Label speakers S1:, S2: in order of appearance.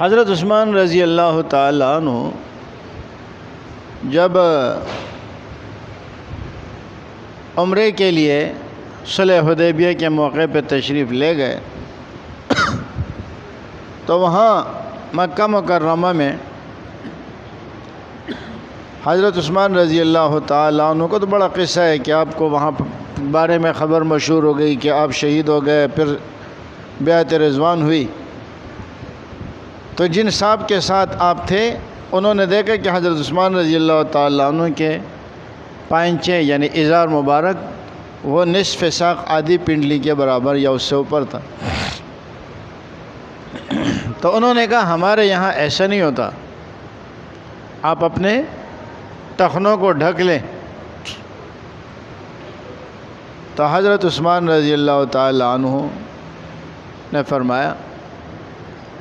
S1: حضرت عثمان رضی اللہ تعالیٰ عنہ جب عمرے کے لیے صلح حدیبیہ کے موقع پہ تشریف لے گئے تو وہاں مکہ مکرمہ میں حضرت عثمان رضی اللہ تعالیٰ عنہ کو تو بڑا قصہ ہے کہ آپ کو وہاں بارے میں خبر مشہور ہو گئی کہ آپ شہید ہو گئے، پھر بیعت رضوان ہوئی۔ تو جن صاحب کے ساتھ آپ تھے انہوں نے دیکھا کہ حضرت عثمان رضی اللہ تعالیٰ عنہ کے پائنچے یعنی ازار مبارک وہ نصف ساق آدھی پنڈلی کے برابر یا اس سے اوپر تھا۔ تو انہوں نے کہا ہمارے یہاں ایسا نہیں ہوتا، آپ اپنے ٹخنوں کو ڈھک لیں۔ تو حضرت عثمان رضی اللہ تعالیٰ عنہ نے فرمایا